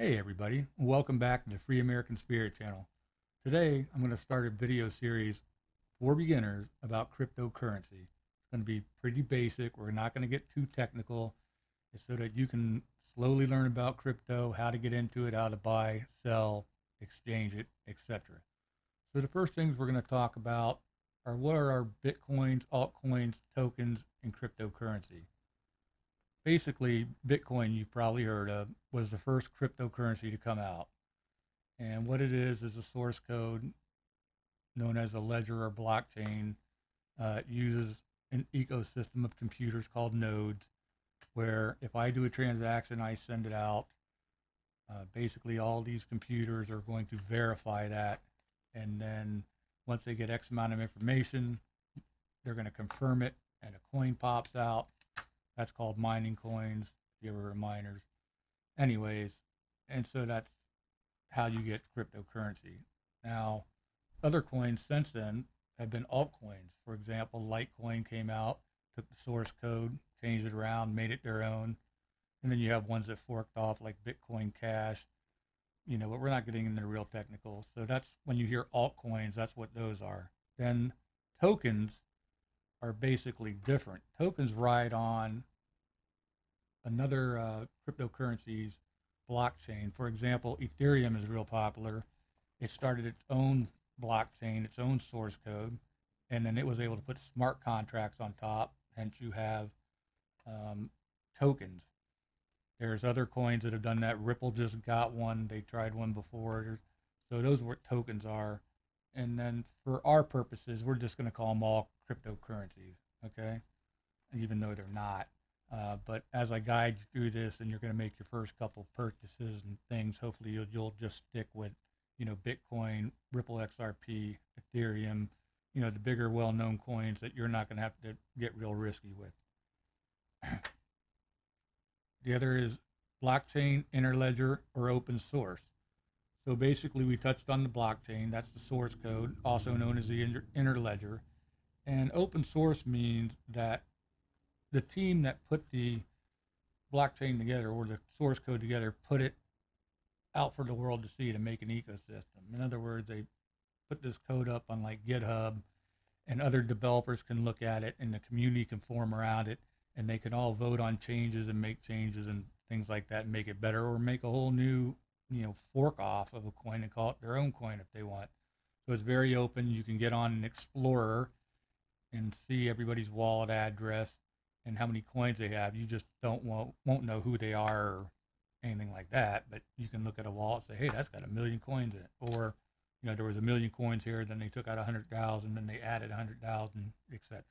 Hey everybody, welcome back to the Free American Spirit channel. Today I'm going to start a video series for beginners about cryptocurrency. It's going to be pretty basic. We're not going to get too technical. It's so that you can slowly learn about crypto, how to get into it, how to buy, sell, exchange it, etc. So the first things we're going to talk about are what are our Bitcoins, altcoins, tokens, and cryptocurrency. Basically, Bitcoin, you've probably heard of, was the first cryptocurrency to come out. And what it is a source code known as a ledger or blockchain. It uses an ecosystem of computers called nodes, where if I do a transaction, I send it out. Basically, all these computers are going to verify that. And then once they get X amount of information, they're going to confirm it, and a coin pops out. That's called mining coins, if you ever heard of miners. Anyways, and so that's how you get cryptocurrency. Now, other coins since then have been altcoins. For example, Litecoin came out, took the source code, changed it around, made it their own. And then you have ones that forked off like Bitcoin Cash, but we're not getting into the real technical. So that's when you hear altcoins, that's what those are. Then tokens are basically different. Tokens ride on another cryptocurrency's blockchain. For example, Ethereum is real popular. It started its own blockchain, its own source code, and then it was able to put smart contracts on top. Hence, you have tokens. There's other coins that have done that. Ripple just got one. They tried one before. So those are what tokens are. And then for our purposes, we're just going to call them all cryptocurrencies, okay? Even though they're not. But as I guide you through this and you're going to make your first couple purchases and things, hopefully you'll just stick with, Bitcoin, Ripple XRP, Ethereum, the bigger well-known coins that you're not going to have to get real risky with. The other is blockchain, interledger, or open source. So basically we touched on the blockchain. That's the source code, also known as the interledger. And open source means that the team that put the blockchain together or the source code together put it out for the world to see to make an ecosystem. In other words, they put this code up on like GitHub, and other developers can look at it and the community can form around it, and they can all vote on changes and make changes and things like that and make it better, or make a whole new fork off of a coin and call it their own coin if they want. So it's very open. You can get on an Explorer and see everybody's wallet address and how many coins they have. You just won't know who they are or anything like that, but you can look at a wallet and say, hey, that's got 1 million coins in it. Or, there was 1 million coins here, then they took out 100,000, then they added 100,000, etc.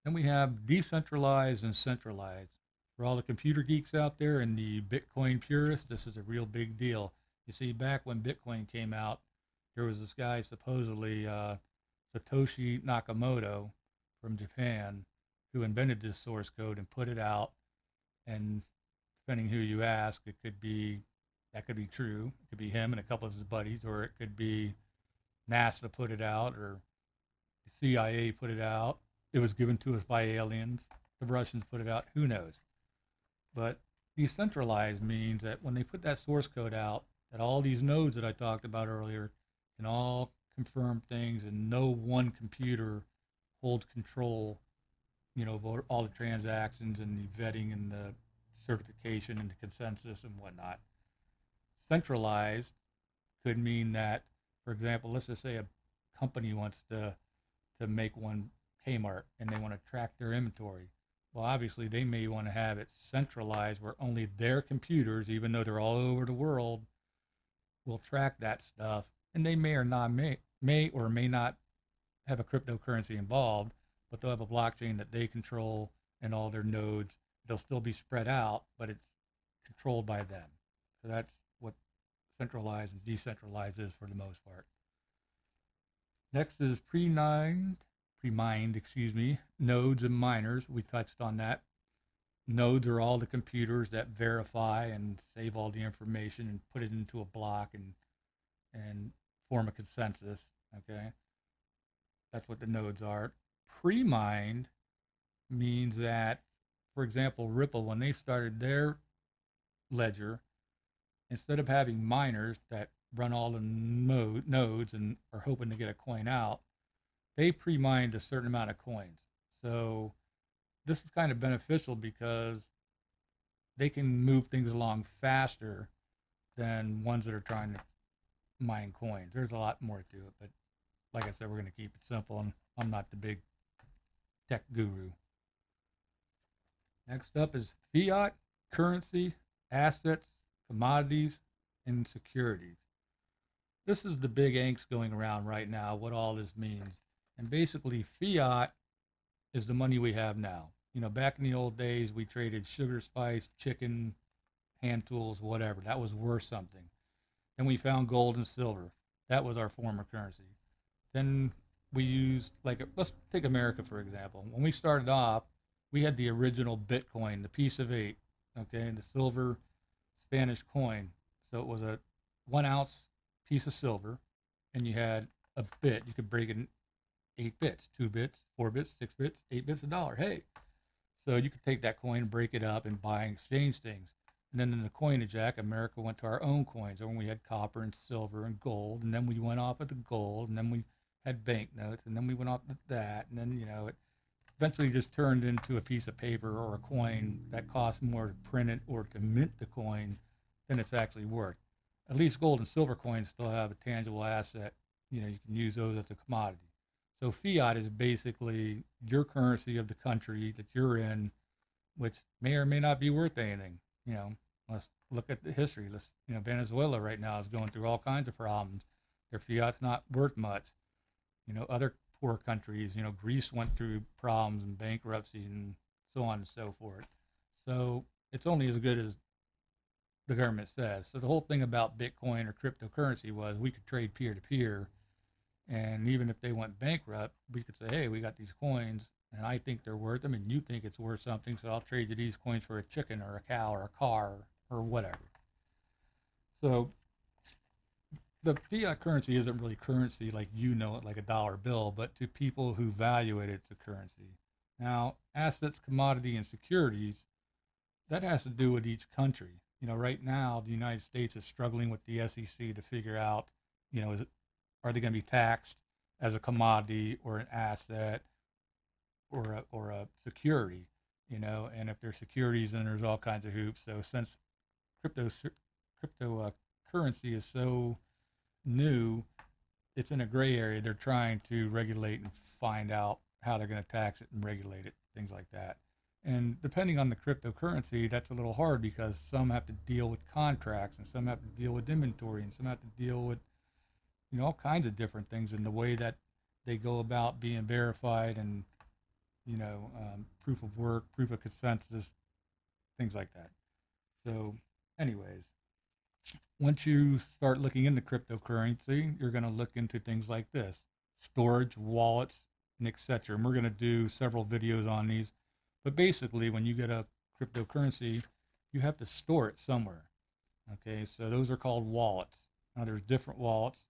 Then we have decentralized and centralized. For all the computer geeks out there and the Bitcoin purists, this is a real big deal. You see, back when Bitcoin came out, there was this guy supposedly, Satoshi Nakamoto from Japan, who invented this source code and put it out. And depending who you ask, that could be true. It could be him and a couple of his buddies, or it could be NASA put it out, or the CIA put it out. It was given to us by aliens. The Russians put it out. Who knows? But decentralized means that when they put that source code out, that all these nodes that I talked about earlier can all confirm things, and no one computer holds control, of all the transactions and the vetting and the certification and the consensus and whatnot. Centralized could mean that, for example, let's just say a company wants to make one Kmart and they want to track their inventory. Well, obviously they may want to have it centralized where only their computers, even though they're all over the world, will track that stuff, and they may or may not have a cryptocurrency involved, but they'll have a blockchain that they control and all their nodes. They'll still be spread out, but it's controlled by them. So that's what centralized and decentralized is for the most part. Next is pre-mined, nodes and miners. We touched on that. Nodes are all the computers that verify and save all the information and put it into a block and form a consensus. Okay, that's what the nodes are. Pre-mined means that, for example, Ripple, when they started their ledger, instead of having miners that run all the nodes and are hoping to get a coin out, they pre-mined a certain amount of coins. So this is kind of beneficial because they can move things along faster than ones that are trying to mine coins. There's a lot more to it, but like I said, we're going to keep it simple, and I'm not the big tech guru. Next up is fiat, currency, assets, commodities, and securities. This is the big angst going around right now, what all this means. And basically, fiat is the money we have now. You know, back in the old days, we traded sugar, spice, chicken, hand tools, whatever. That was worth something. Then we found gold and silver. That was our form of currency. Then we used, like, let's take America, for example. When we started off, we had the original Bitcoin, the piece of 8, okay, and the silver Spanish coin. So it was a 1 ounce piece of silver, and you had a bit. You could break it in 8 bits, 2 bits, 4 bits, 6 bits, 8 bits, $1. Hey. So you could take that coin and break it up and buy and exchange things. And then in the coinage act, America went to our own coins, and we had copper and silver and gold, and then we went off with the gold, and then we had banknotes, and then we went off with that, and then, you know, it eventually just turned into a piece of paper or a coin that costs more to print it or to mint the coin than it's actually worth. At least gold and silver coins still have a tangible asset. You know, you can use those as a commodity. So fiat is basically your currency of the country that you're in, which may or may not be worth anything. You know, let's look at the history. Venezuela right now is going through all kinds of problems. Their fiat's not worth much. You know, other poor countries, you know, Greece went through problems and bankruptcy and so on and so forth. So it's only as good as the government says. So the whole thing about Bitcoin or cryptocurrency was we could trade peer to peer. And even if they went bankrupt, we could say, hey, we got these coins and I think they're worth them and you think it's worth something. So I'll trade you these coins for a chicken or a cow or a car or whatever. So the fiat currency isn't really currency like you know it, like a dollar bill, but to people who value it, it's a currency. Now, assets, commodity, and securities, that has to do with each country. You know, right now, the United States is struggling with the SEC to figure out, you know, are they going to be taxed as a commodity or an asset or a security, you know, and if they're securities, then there's all kinds of hoops. So since cryptocurrency is so new, it's in a gray area. They're trying to regulate and find out how they're going to tax it and regulate it, things like that. And depending on the cryptocurrency, that's a little hard because some have to deal with contracts and some have to deal with inventory and some have to deal with, you know, all kinds of different things in the way that they go about being verified and, you know, proof of work, proof of consensus, things like that. So anyways, once you start looking into cryptocurrency, you're going to look into things like this: storage, wallets, and etc. And we're going to do several videos on these. But basically, when you get a cryptocurrency, you have to store it somewhere. Okay, so those are called wallets. Now, there's different wallets.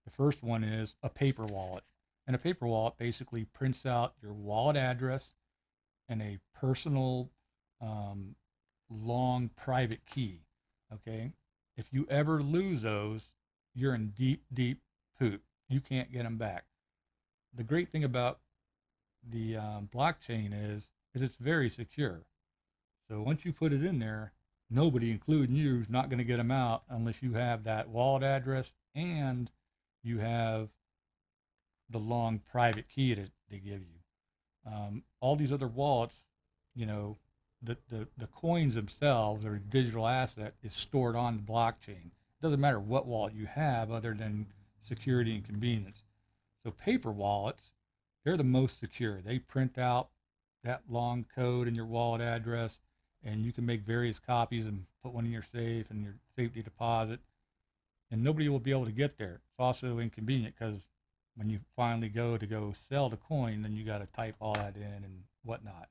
The first one is a paper wallet. And a paper wallet basically prints out your wallet address and a personal, long private key. Okay, if you ever lose those, you're in deep, deep poop. You can't get them back. The great thing about the blockchain is it's very secure. So once you put it in there, nobody, including you, is not going to get them out unless you have that wallet address and you have the long private key that they give you. All these other wallets, you know, the coins themselves or digital asset is stored on the blockchain. It doesn't matter what wallet you have other than security and convenience. So paper wallets, they're the most secure. They print out that long code and your wallet address, and you can make various copies and put one in your safe and your safety deposit, and nobody will be able to get there. It's also inconvenient because when you finally go sell the coin, then you got to type all that in and whatnot.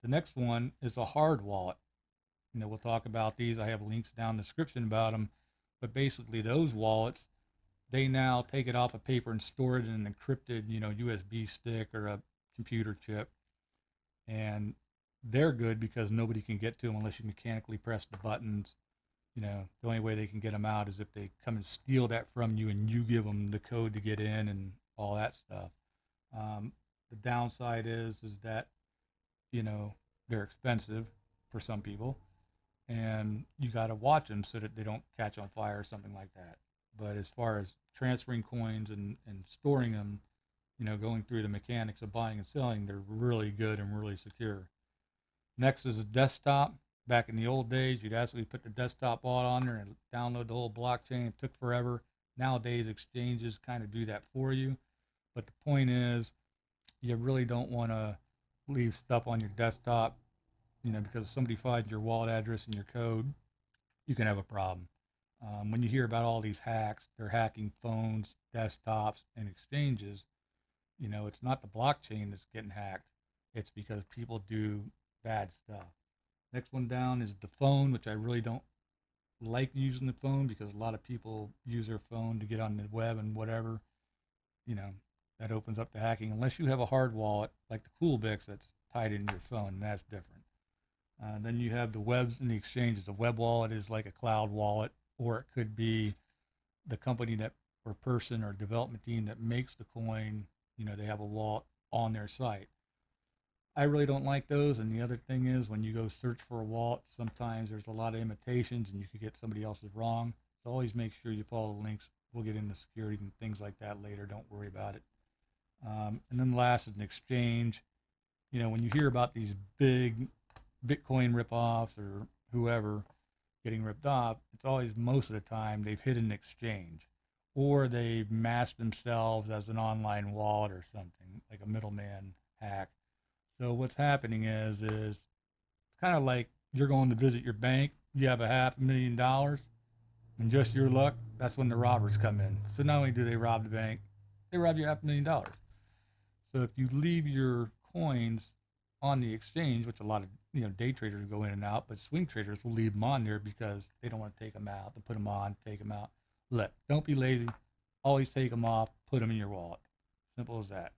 The next one is a hard wallet. You know, we'll talk about these. I have links down in the description about them, but basically those wallets, they now take it off of paper and store it in an encrypted, you know, USB stick or a computer chip. And they're good because nobody can get to them unless you mechanically press the buttons The only way they can get them out is if they come and steal that from you and you give them the code to get in and all that stuff. The downside is that, they're expensive for some people, and you got to watch them so that they don't catch on fire or something like that. But as far as transferring coins and storing them, going through the mechanics of buying and selling, they're really good and really secure. Next is a desktop. Back in the old days, you'd actually put the desktop wallet on there and download the whole blockchain. It took forever. Nowadays, exchanges kind of do that for you. But the point is, you really don't want to leave stuff on your desktop, because if somebody finds your wallet address and your code, you can have a problem. When you hear about all these hacks, they're hacking phones, desktops, and exchanges. It's not the blockchain that's getting hacked. It's because people do bad stuff. Next one down is the phone, which I really don't like using the phone because a lot of people use their phone to get on the web and whatever. That opens up to hacking unless you have a hard wallet like the Coolbix that's tied into your phone, and that's different. Then you have the webs and the exchanges. The web wallet is like a cloud wallet, or it could be the company that or person or development team that makes the coin. They have a wallet on their site. I really don't like those. And the other thing is when you go search for a wallet, sometimes there's a lot of imitations and you could get somebody else's wrong. So always make sure you follow the links. We'll get into security and things like that later. Don't worry about it. And then last is an exchange. When you hear about these big Bitcoin ripoffs or whoever getting ripped off, it's always most of the time they've hit an exchange or they've masked themselves as an online wallet or something, like a middleman hack. So what's happening is it's kind of like you're going to visit your bank, you have $500,000, and just your luck, that's when the robbers come in. So not only do they rob the bank, they rob you $500,000. So if you leave your coins on the exchange, which a lot of day traders go in and out, but swing traders will leave them on there because they don't want to take them out. They put them on, take them out. Look, don't be lazy. Always take them off, put them in your wallet. Simple as that.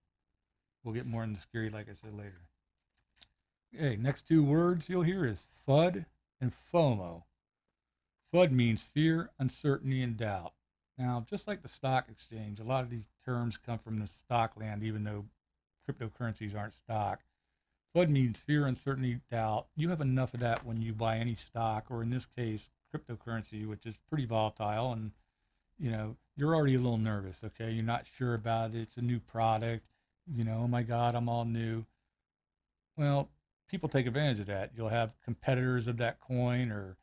We'll get more into security, like I said, later. Okay, next two words you'll hear is FUD and FOMO. FUD means fear, uncertainty, and doubt. Now, just like the stock exchange, a lot of these terms come from the stock land, even though cryptocurrencies aren't stock. FUD means fear, uncertainty, doubt. You have enough of that when you buy any stock, or in this case, cryptocurrency, which is pretty volatile, and you're already a little nervous, okay? You're not sure about it. It's a new product. Oh my God, I'm all new. Well, people take advantage of that. You'll have competitors of that coin or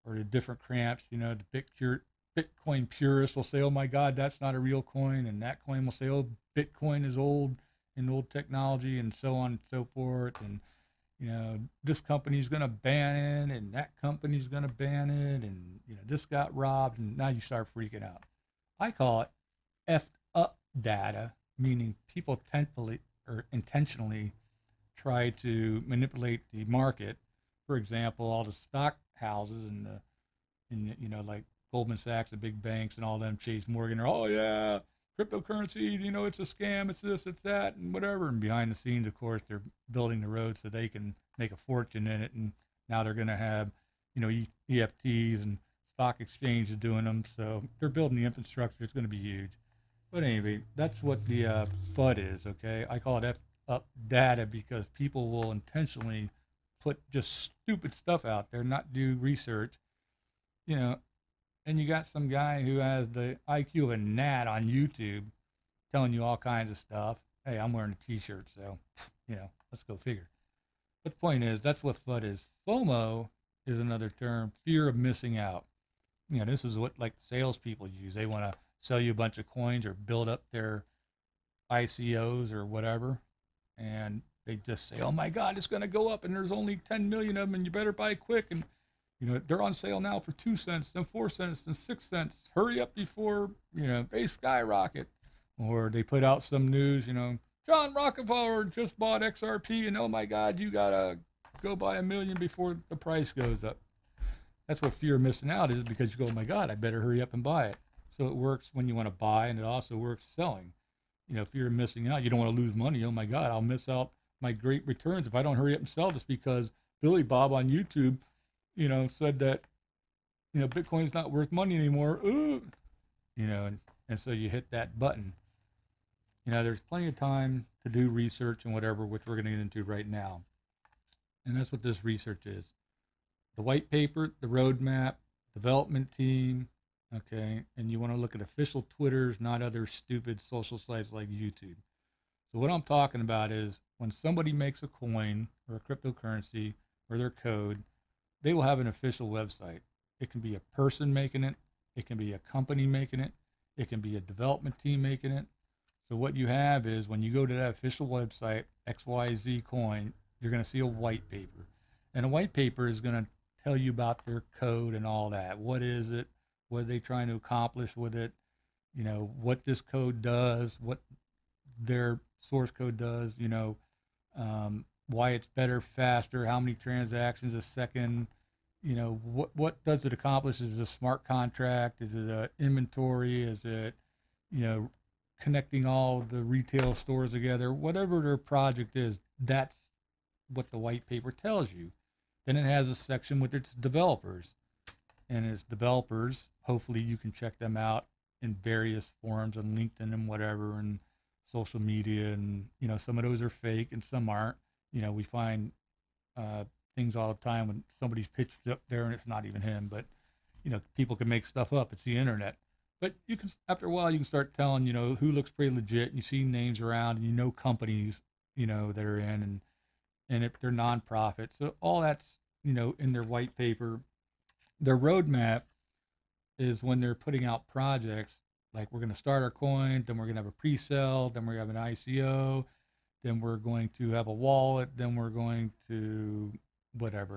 the different cramps, the Bitcoin purists will say, oh my God, that's not a real coin. And that coin will say, oh, Bitcoin is old and old technology and so on and so forth. And, this company's going to ban it and that company's going to ban it. And, this got robbed. And now you start freaking out. I call it effed up data, meaning people intentionally try to manipulate the market. For example, all the stock houses and like Goldman Sachs, the big banks, and all them, Chase Morgan, are, oh yeah, cryptocurrency, it's a scam, it's this, it's that, and whatever. And behind the scenes, of course, they're building the road so they can make a fortune in it. And now they're going to have, EFTs and stock exchanges doing them. So they're building the infrastructure. It's going to be huge. But anyway, that's what the FUD is, okay? I call it up data because people will intentionally put just stupid stuff out there, not do research, and you got some guy who has the IQ of a gnat on YouTube telling you all kinds of stuff. Hey, I'm wearing a t-shirt, so, let's go figure. But the point is, that's what FUD is. FOMO is another term, fear of missing out. This is what like salespeople use. They want to sell you a bunch of coins or build up their ICOs or whatever. And they just say, oh my God, it's going to go up and there's only 10 million of them and you better buy quick. And, they're on sale now for 2 cents, then 4 cents, then 6 cents. Hurry up before, they skyrocket. Or they put out some news, John Rockefeller just bought XRP and oh my God, you got to go buy 1 million before the price goes up. That's what fear of missing out is, because you go, oh my God, I better hurry up and buy it. So it works when you want to buy, and it also works selling. Fear of missing out. You don't want to lose money. Oh my God, I'll miss out my great returns if I don't hurry up and sell this because Billy Bob on YouTube, said that, Bitcoin's not worth money anymore. Ooh, and so you hit that button. There's plenty of time to do research and whatever, which we're going to get into right now. And that's what this research is. The white paper, the roadmap, development team, okay? And you want to look at official Twitters, not other stupid social sites like YouTube. So what I'm talking about is when somebody makes a coin or a cryptocurrency or their code, they will have an official website. It can be a person making it. It can be a company making it. It can be a development team making it. So what you have is when you go to that official website, XYZ Coin, you're going to see a white paper. And a white paper is going to tell you about their code and all that. What is it? What are they trying to accomplish with it? What this code does, what their source code does, why it's better, faster, how many transactions a second, what does it accomplish? Is it a smart contract? Is it an inventory? Is it, connecting all the retail stores together? Whatever their project is, that's what the white paper tells you. Then it has a section with its developers. And its developers, hopefully you can check them out in various forums on LinkedIn and whatever and social media. And, some of those are fake and some aren't. We find things all the time when somebody's pitched up there and it's not even him. But, people can make stuff up. It's the internet. But you can, after a while, you can start telling, who looks pretty legit. And you see names around and companies, that are in and if they're nonprofit. So all that's, in their white paper. Their roadmap is when they're putting out projects, like we're going to start our coin, then we're going to have a pre-sale, then we're going to have an ICO, then we're going to have a wallet, then we're going to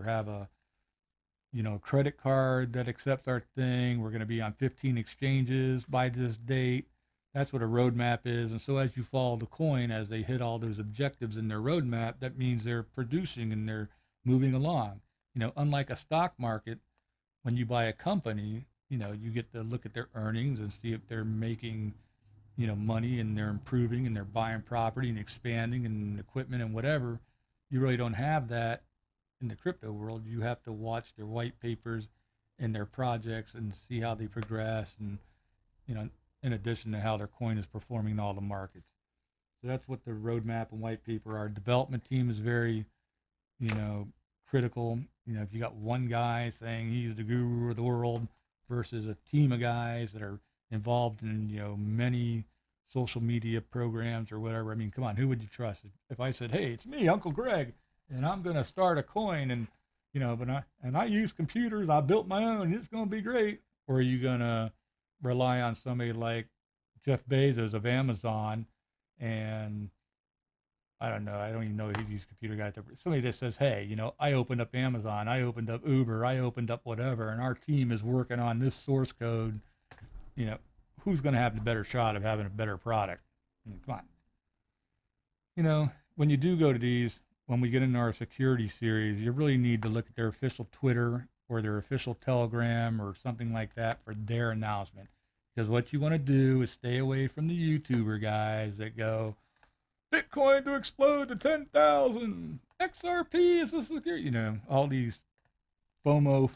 have a, credit card that accepts our thing. We're going to be on 15 exchanges by this date. That's what a roadmap is. And so as you follow the coin, as they hit all those objectives in their roadmap, that means they're producing and they're moving along. Unlike a stock market, when you buy a company, you get to look at their earnings and see if they're making, money and they're improving and they're buying property and expanding and equipment and whatever. You really don't have that in the crypto world. You have to watch their white papers and their projects and see how they progress and, in addition to how their coin is performing in all the markets. So that's what the roadmap and white paper are. Development team is very, critical. If you got one guy saying he's the guru of the world versus a team of guys that are involved in, many social media programs or whatever. I mean, come on, who would you trust? If I said, hey, it's me, Uncle Greg, and I'm going to start a coin and, I use computers, I built my own, it's going to be great. Or are you going to rely on somebody like Jeff Bezos of Amazon and I don't know. I don't even know who these computer guys are. Somebody that says, hey, I opened up Amazon, I opened up Uber, I opened up whatever, and our team is working on this source code. Who's going to have the better shot of having a better product? Come on. When you do go to these, when we get into our security series, you really need to look at their official Twitter or their official Telegram or something like that for their announcement. Because what you want to do is stay away from the YouTuber guys that go, Bitcoin to explode to 10,000. XRP is a security. All these not FOMO,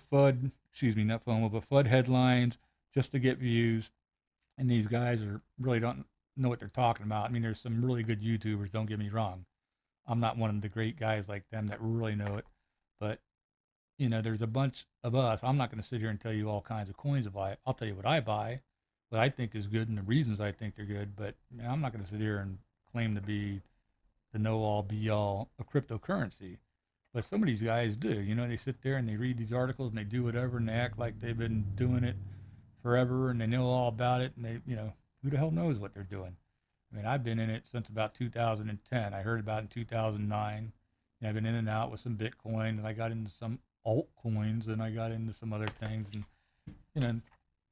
but FUD headlines just to get views. And these guys really don't know what they're talking about. I mean, there's some really good YouTubers, don't get me wrong. I'm not one of the great guys like them that really know it. But, there's a bunch of us. I'm not going to sit here and tell you all kinds of coins to buy. I'll tell you what I buy, what I think is good and the reasons I think they're good. But I'm not going to sit here and claim to be the know-all, be-all of cryptocurrency. But some of these guys do. They sit there and they read these articles and they do whatever and they act like they've been doing it forever and they know all about it and they, who the hell knows what they're doing? I mean, I've been in it since about 2010. I heard about it in 2009. And I've been in and out with some Bitcoin and I got into some altcoins and I got into some other things and,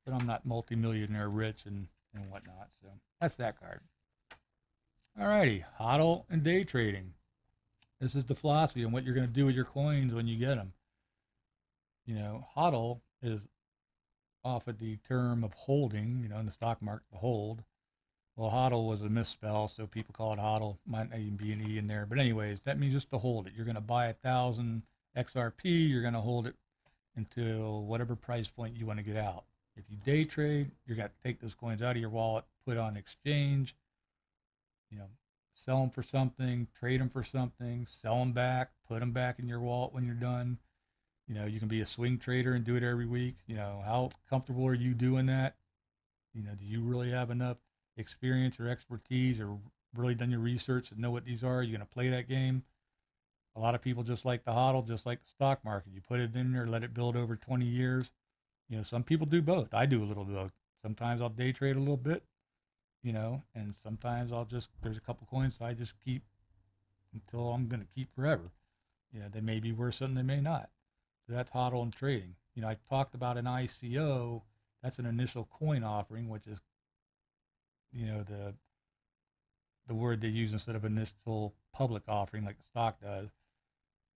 but I'm not multimillionaire rich and whatnot. So that's that card. Alrighty, HODL and day trading. This is the philosophy on what you're going to do with your coins when you get them. HODL is off of the term of holding, in the stock market, to hold. Well, HODL was a misspell, so people call it HODL. Might not even be an E in there. But anyways, that means just to hold it. You're going to buy 1,000 XRP. You're going to hold it, until whatever price point you want to get out. If you day trade, you got to take those coins out of your wallet, put on exchange, you know, sell them for something, trade them for something, sell them back, put them back in your wallet when you're done. You know, you can be a swing trader and do it every week. You know, how comfortable are you doing that? You know, do you really have enough experience or expertise or really done your research to know what these are? Are you going to play that game? A lot of people just like the hodl, just like the stock market. You put it in there, let it build over 20 years. You know, some people do both. I do a little both. Sometimes I'll day trade a little bit, you know, and sometimes there's a couple coins I just keep until I'm going to keep forever. You know, they may be worth something, they may not. So that's hodl and trading. You know, I talked about an ICO. That's an initial coin offering, which is, you know, the word they use instead of initial public offering like the stock does.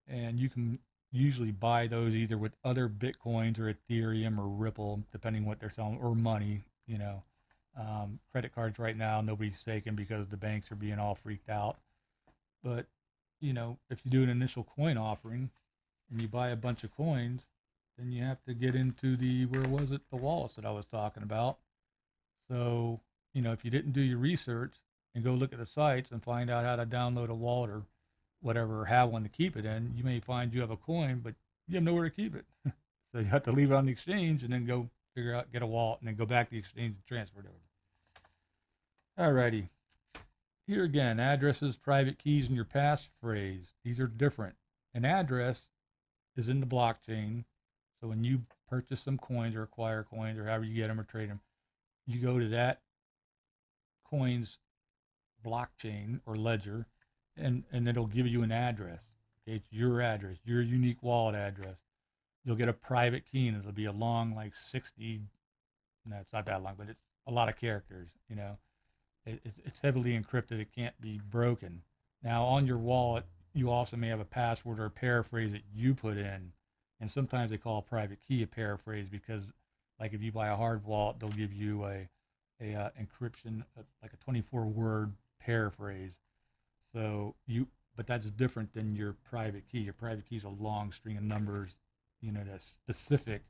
And you can usually buy those either with other Bitcoins or Ethereum or Ripple, depending what they're selling, or money, you know. Credit cards right now, nobody's taking because the banks are being all freaked out. But, you know, if you do an initial coin offering and you buy a bunch of coins, then you have to get into the wallets that I was talking about. So, you know, if you didn't do your research and go look at the sites and find out how to download a wallet or whatever, or have one to keep it in, you may find you have a coin, but you have nowhere to keep it. So you have to leave it on the exchange and then go figure out, get a wallet, and then go back to the exchange and transfer it over. Alrighty. Here again, addresses, private keys, and your passphrase. These are different. An address is in the blockchain. So when you purchase some coins or acquire coins or however you get them or trade them, you go to that coin's blockchain or ledger, and it'll give you an address. Okay, it's your address, your unique wallet address. You'll get a private key, and it'll be a long, like 60. No, it's not that long, but it's a lot of characters. You know, it's heavily encrypted. It can't be broken. Now, on your wallet, you also may have a password or a paraphrase that you put in, and sometimes they call a private key a paraphrase because, like, if you buy a hard wallet, they'll give you a encryption, like a 24-word paraphrase. So but that's different than your private key. Your private key is a long string of numbers, you know, that's specific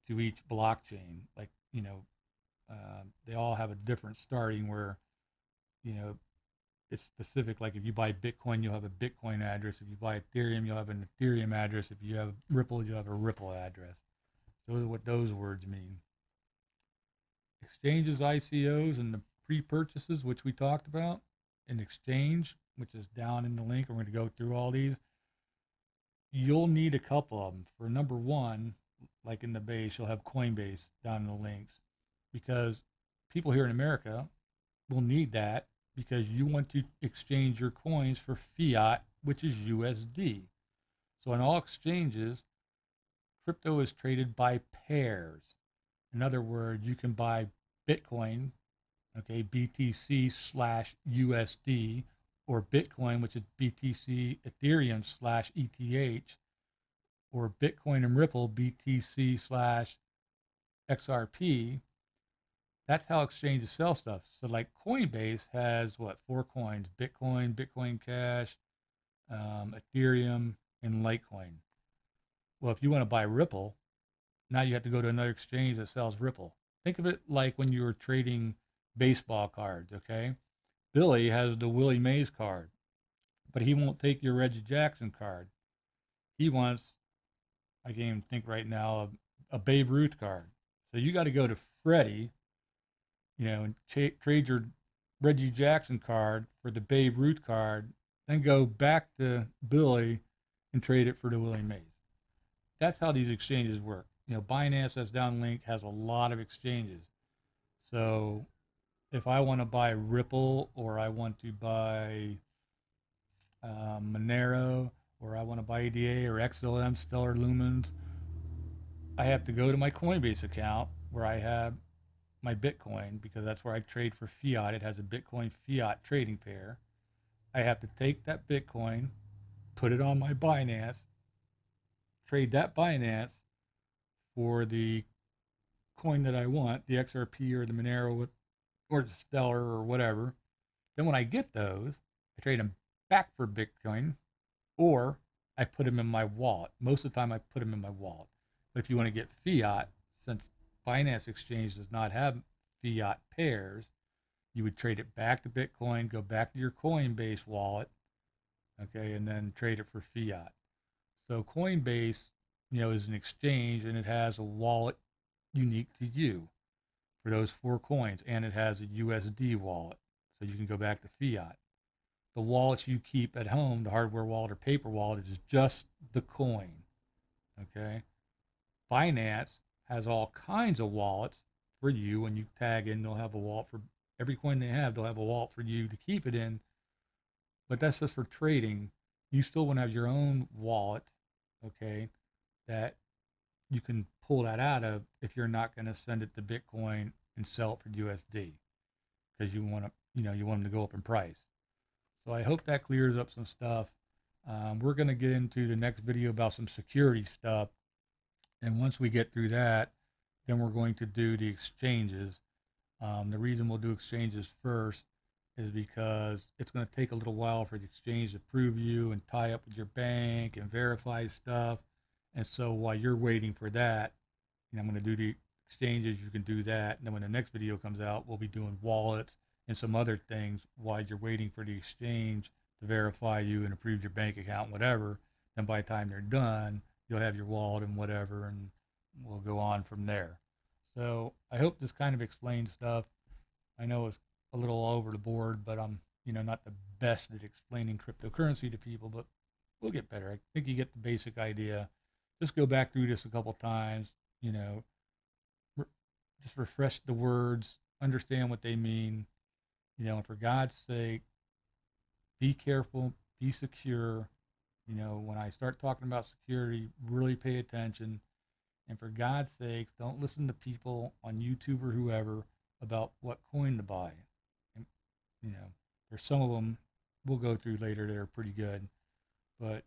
to each blockchain. Like, you know, they all have a different starting where, you know, it's specific. Like if you buy Bitcoin, you'll have a Bitcoin address. If you buy Ethereum, you'll have an Ethereum address. If you have Ripple, you'll have a Ripple address. Those are what those words mean. Exchanges, ICOs, and the pre-purchases, which we talked about. An exchange, which is down in the link. We're going to go through all these. You'll need a couple of them. For number one, like in the base, you'll have Coinbase down in the links, because people here in America will need that because you want to exchange your coins for fiat, which is USD. So on all exchanges, crypto is traded by pairs. In other words, you can buy Bitcoin, okay, BTC/USD, or Bitcoin, which is BTC Ethereum/ETH, or Bitcoin and Ripple, BTC/XRP. That's how exchanges sell stuff. So like Coinbase has what, 4 coins: Bitcoin, Bitcoin Cash, Ethereum, and Litecoin. Well, if you want to buy Ripple, now you have to go to another exchange that sells Ripple. Think of it like when you were trading baseball cards, okay? Billy has the Willie Mays card, but he won't take your Reggie Jackson card. He wants, I can't even think right now, a Babe Ruth card. So you got to go to Freddie, you know, and trade your Reggie Jackson card for the Babe Ruth card, then go back to Billy and trade it for the Willie Mays. That's how these exchanges work. You know, Binance, that's downlink, has a lot of exchanges. So if I want to buy Ripple, or I want to buy Monero, or I want to buy ADA or XLM, Stellar Lumens, I have to go to my Coinbase account where I have my Bitcoin, because that's where I trade for fiat. It has a Bitcoin fiat trading pair. I have to take that Bitcoin, put it on my Binance, trade that Binance for the coin that I want, the XRP or the Monero or the Stellar or whatever. Then when I get those, I trade them back for Bitcoin, or I put them in my wallet. Most of the time I put them in my wallet. But if you want to get fiat, since Binance Exchange does not have fiat pairs, you would trade it back to Bitcoin, go back to your Coinbase wallet, okay, and then trade it for fiat. So Coinbase, is an exchange, and it has a wallet unique to you for those 4 coins, and it has a USD wallet, so you can go back to fiat. The wallets you keep at home, the hardware wallet or paper wallet, is just the coin, okay? Binance has all kinds of wallets for you. When you tag in, they'll have a wallet for every coin they have. They'll have a wallet for you to keep it in, but that's just for trading. You still want to have your own wallet, okay, that you can pull that out of if you're not going to send it to Bitcoin and sell it for USD, because you want them to go up in price. So I hope that clears up some stuff. We're going to get into the next video about some security stuff. And once we get through that, then we're going to do the exchanges. The reason we'll do exchanges first is because it's going to take a little while for the exchange to approve you and tie up with your bank and verify stuff. And so while you're waiting for that, I'm going to do the exchanges. You can do that. And then when the next video comes out, we'll be doing wallets and some other things while you're waiting for the exchange to verify you and approve your bank account, whatever. Then by the time they're done, you'll have your wallet and whatever, and we'll go on from there. So I hope this kind of explains stuff. I know it's a little over the board, but I'm, not the best at explaining cryptocurrency to people, but we'll get better. I think you get the basic idea. Just go back through this a couple times, just refresh the words, understand what they mean, and for God's sake, be careful, be secure. When I start talking about security, really pay attention. And for God's sakes, don't listen to people on YouTube or whoever about what coin to buy. And, there's some of them we'll go through later that are pretty good. But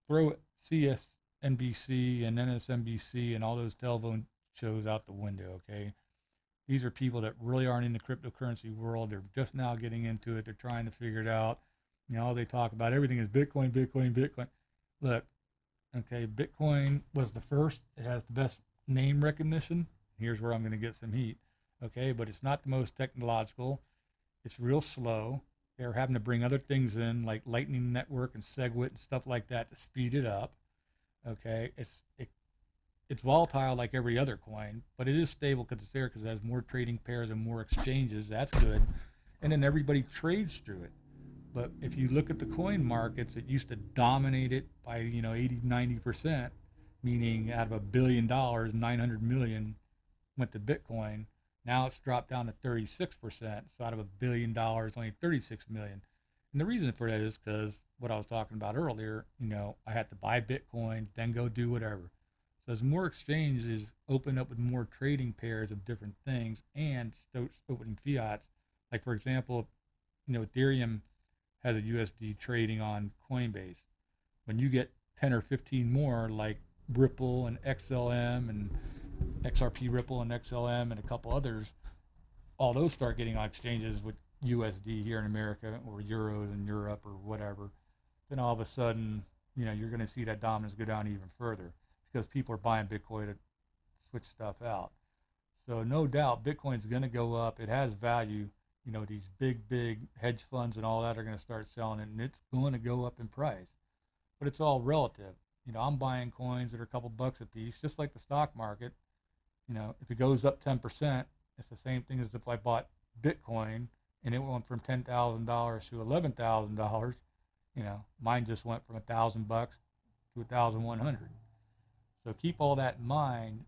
throw CSNBC and NSNBC and all those telephone shows out the window, okay? These are people that really aren't in the cryptocurrency world. They're just now getting into it. They're trying to figure it out. All they talk about, everything is Bitcoin, Bitcoin, Bitcoin. Look, okay, Bitcoin was the first. It has the best name recognition. Here's where I'm going to get some heat. Okay, but it's not the most technological. It's real slow. They're having to bring other things in like Lightning Network and SegWit and stuff like that to speed it up. Okay, it's volatile like every other coin, but it is stable because it's there, because it has more trading pairs and more exchanges. That's good. And then everybody trades through it. But if you look at the coin markets, it used to dominate it by 80, 90%, meaning out of $1 billion, 900 million went to Bitcoin. Now it's dropped down to 36%. So out of $1 billion, only 36 million. And the reason for that is because what I was talking about earlier, I had to buy Bitcoin, then go do whatever. So as more exchanges open up with more trading pairs of different things and opening fiats, like for example, Ethereum has a USD trading on Coinbase. When you get 10 or 15 more, like Ripple and XLM and XRP Ripple and XLM and a couple others, all those start getting on exchanges with USD here in America or euros in Europe or whatever, then all of a sudden, you're going to see that dominance go down even further because people are buying Bitcoin to switch stuff out. So no doubt Bitcoin's going to go up. It has value. These big hedge funds and all that are going to start selling it, and it's going to go up in price. But it's all relative. I'm buying coins that are a couple bucks a piece, just like the stock market. If it goes up 10%, it's the same thing as if I bought Bitcoin and it went from $10,000 to $11,000. Mine just went from $1,000 to 1,100. So keep all that in mind.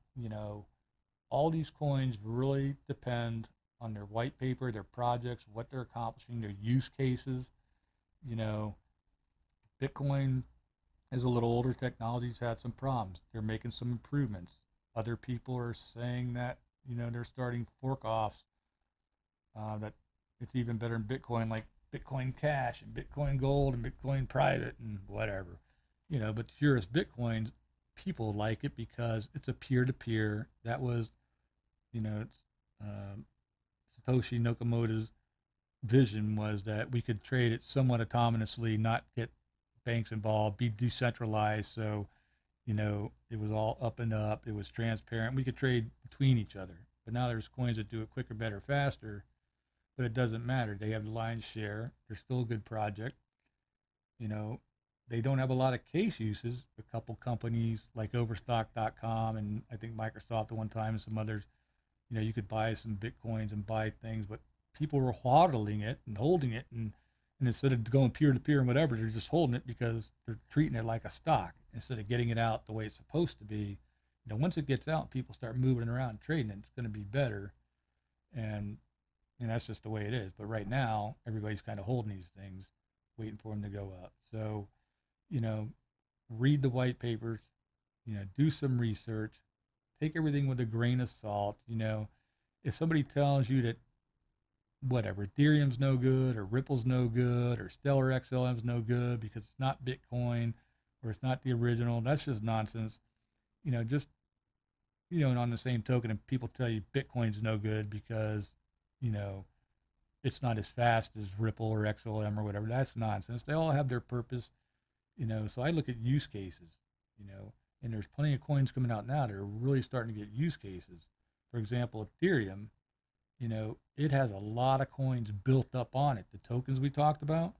All these coins really depend on their white paper, their projects, what they're accomplishing, their use cases. Bitcoin is a little older technology. It's had some problems. They're making some improvements. Other people are saying that, they're starting fork-offs, that it's even better than Bitcoin, like Bitcoin Cash and Bitcoin Gold and Bitcoin Private and whatever. But the purest Bitcoins, people like it because it's a peer-to-peer. That was, Satoshi Nakamoto's vision, was that we could trade it somewhat autonomously, not get banks involved, be decentralized. So, You know, it was all up and up. It was transparent. We could trade between each other. But now there's coins that do it quicker, better, faster. But it doesn't matter. They have the lion's share. They're still a good project. You know, they don't have a lot of case uses. A couple companies like Overstock.com and I think Microsoft at one time and some others, you know, you could buy some Bitcoins and buy things, but people were hodling it and holding it. And instead of going peer to peer and whatever, they're just holding it because they're treating it like a stock instead of getting it out the way it's supposed to be. You know, once it gets out, people start moving it around and trading it, it's going to be better. And, and that's just the way it is. But right now, everybody's kind of holding these things, waiting for them to go up. So, you know, read the white papers, you know, do some research, take everything with a grain of salt. You know, if somebody tells you that whatever, Ethereum's no good or Ripple's no good or Stellar XLM's no good because it's not Bitcoin or it's not the original, that's just nonsense. You know, just, you know, and on the same token, if people tell you Bitcoin's no good because, you know, it's not as fast as Ripple or XLM or whatever, that's nonsense. They all have their purpose, you know. So I look at use cases, you know, and there's plenty of coins coming out now that are really starting to get use cases. For example, Ethereum, you know, it has a lot of coins built up on it, the tokens we talked about.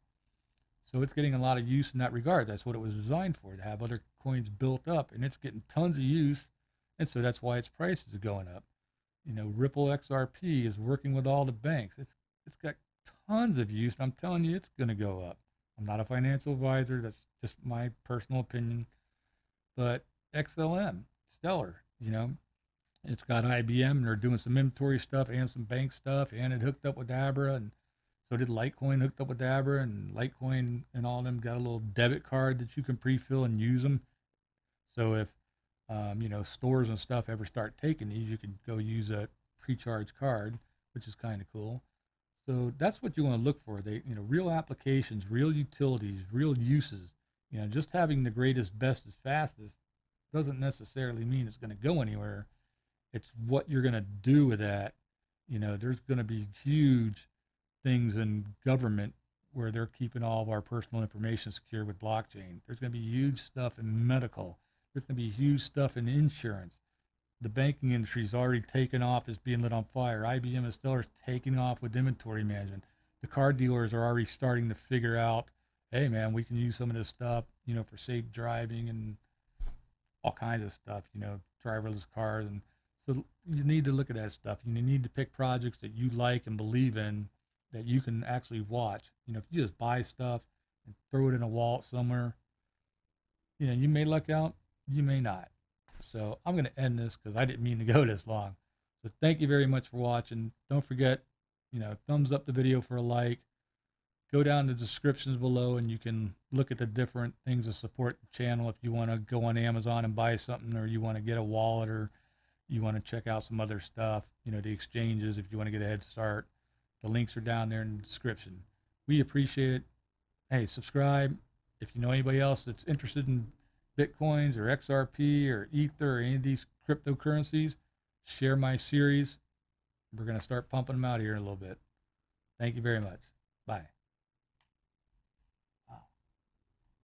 So it's getting a lot of use in that regard. That's what it was designed for, to have other coins built up, and it's getting tons of use, and so that's why its price is going up. You know, Ripple XRP is working with all the banks. It's got tons of use, and I'm telling you, it's going to go up. I'm not a financial advisor. That's just my personal opinion. But XLM, Stellar, you know, it's got IBM, and they're doing some inventory stuff and some bank stuff, and it hooked up with Abra, and so did Litecoin hooked up with Abra, and Litecoin and all of them got a little debit card that you can pre-fill and use them. So if you know, stores and stuff ever start taking these, you can go use a pre-charged card, which is kind of cool. So that's what you want to look for. They, you know, real applications, real utilities, real uses. You know, just having the greatest, bestest, fastest doesn't necessarily mean it's going to go anywhere. It's what you're going to do with that. You know, there's going to be huge things in government where they're keeping all of our personal information secure with blockchain. There's going to be huge stuff in medical. There's going to be huge stuff in insurance. The banking industry is already taken off as being lit on fire. IBM and Stellar is taking off with inventory management. The car dealers are already starting to figure out, hey man, we can use some of this stuff, you know, for safe driving and all kinds of stuff, you know, driverless cars. And so you need to look at that stuff. You need to pick projects that you like and believe in that you can actually watch. You know, if you just buy stuff and throw it in a wallet somewhere, you know, you may luck out, you may not. So I'm going to end this because I didn't mean to go this long. So thank you very much for watching. Don't forget, you know, thumbs up the video for a like. Go down to the descriptions below and you can look at the different things to support the channel if you want to go on Amazon and buy something, or you want to get a wallet, or you want to check out some other stuff, you know, the exchanges if you want to get a head start. The links are down there in the description. We appreciate it. Hey, subscribe. If you know anybody else that's interested in Bitcoins or XRP or Ether or any of these cryptocurrencies, share my series. We're going to start pumping them out here in a little bit. Thank you very much. Bye.